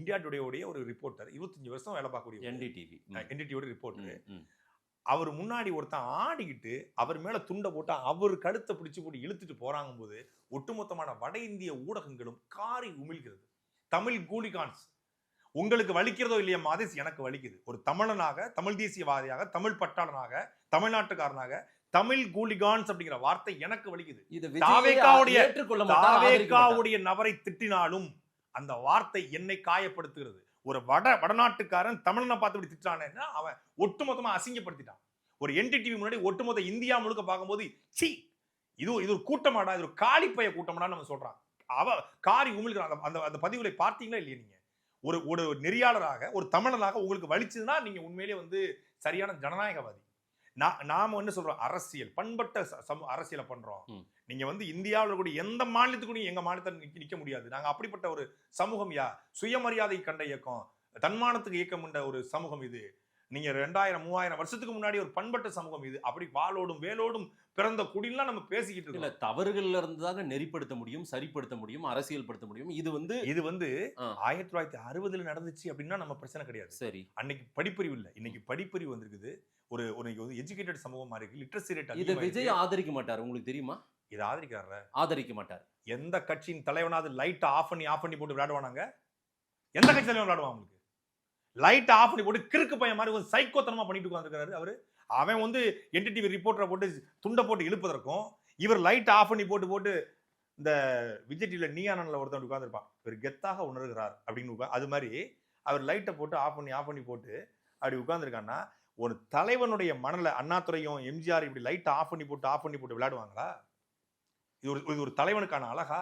India டுடேவுடைய ஒரு reporter, 25 வருஷம் வேலை பார்க்கக்கூடிய என்டிடிவியோட ரிப்போர்ட்டர். அவர் முன்னாடி ஒருத்தன் ஆடிக்கிட்டு அவர் மேல துண்டை போட்டு அவர் கழுத்தை பிடிச்சு போட்டு இழுத்துட்டு போறாங்க போது ஒட்டுமொத்தமான வட இந்திய ஊடகங்களும் காரி உமிழ்கிறது. தமிழ் கூலிகான்ஸ், உங்களுக்கு வலிக்கிறதோ இல்லையா மாதேஷ், எனக்கு வலிக்குது. ஒரு தமிழனாக, தமிழ் தேசியவாதியாக, தமிழ் பட்டாளனாக, தமிழ்நாட்டுக்காரனாக தமிழ் கூலிகான்ஸ் அப்படிங்கிற வார்த்தை எனக்கு வலிக்குது. தாவேகாவுடைய நபரை திட்டினாலும் அந்த வார்த்தை என்னை காயப்படுத்துகிறது. ஒரு வடநாட்டுக்காரன் தமிழனை பார்த்து திட்டானேன்னா அவன் ஒட்டுமொத்தமா அசிங்கப்படுத்திட்டான். ஒரு என்டிடிவி முன்னாடி ஒட்டுமொத்த இந்தியா முழுக்க பார்க்கும்போது சி இது ஒரு கூட்டமாடா, இது ஒரு காலிப்பைய கூட்டமாடான்னு நம்ம சொல்றான். அவ காரி உமிழ்கிறான். அந்த பதிவுகளை பார்த்தீங்களா இல்லையா? நீங்க ஒரு நெறியாளராக, ஒரு தமிழனாக உங்களுக்கு வலிச்சதுன்னா நீங்க உண்மையிலேயே சரியான ஜனநாயகவாதி. நாம என்ன சொல்றோம், அரசியல் பண்பட்ட அரசியலை பண்றோம். நீங்க இந்தியாவில் கூட எந்த மாநிலத்துக்கும் எங்க மாநிலத்தை நிக்க முடியாது. நாங்க அப்படிப்பட்ட ஒரு சமூகம். சுயமரியாதை கண்ட இயக்கம், தன்மானத்துக்கு இயக்கம் என்ற ஒரு சமூகம் இது. நீங்க 2000-3000 வருஷத்துக்கு முன்னாடி ஒரு பண்பட்ட சமூகம் இது. அப்படி வாளோடும் வேலோடும் பிறந்த குடிலாம் நம்ம பேசிக்கிட்டு இருக்கோம். இல்ல, தவறுகள்ல இருந்து தாங்க நெறிப்படுத்த முடியும், சரிப்படுத்த முடியும், அரசியல் படுத்த முடியும். இது 1960 நடந்துச்சு அப்படின்னா நம்ம பிரச்சனை கிடையாது. சரி, அன்னைக்கு படிப்பறிவு இல்ல, இன்னைக்கு படிப்பறிவு வந்திருக்குது. ஒரு எஜுகேட்டட் சமூகம் மாதிரி இருக்கு. லிட்டரசி ரேட் இதை விஜய் ஆதரிக்க மாட்டார், உங்களுக்கு தெரியுமா? இதை ஆதரிக்க மாட்டார். எந்த கட்சியின் தலைவனாவது லைட் ஆஃப் பண்ணி போட்டு விளையாடுவானாங்க? எந்த கட்சி தலைவன் விளையாடுவான்? உங்களுக்கு லைட் ஆஃப் பண்ணி போட்டு கிறுக்கு பையன் மாதிரி ஒரு சைக்கோத்தனமா பண்ணிட்டு உட்கார்ந்திருக்காரு அவரு. அவன் என்டிடிவி ரிப்போர்ட்டரை போட்டு துண்டை போட்டு இழுப்பதற்கும், இவர் லைட் ஆஃப் பண்ணி போட்டு இந்த விஜய் டிவில நீயானன்ல ஒருத்தன் உட்கார்ந்துருப்பான், இவர் கெத்தாக உணர்கிறார் அப்படின்னு. அது மாதிரி அவர் லைட்டை போட்டு ஆஃப் பண்ணி போட்டு அப்படி உட்கார்ந்துருக்கான்னா, ஒரு தலைவனுடைய மனநிலை. அண்ணாதுரையும் எம்ஜிஆர் இப்படி லைட் ஆஃப் பண்ணி போட்டு விளையாடுவாங்களா? இது ஒரு தலைவனுக்கான அழகா?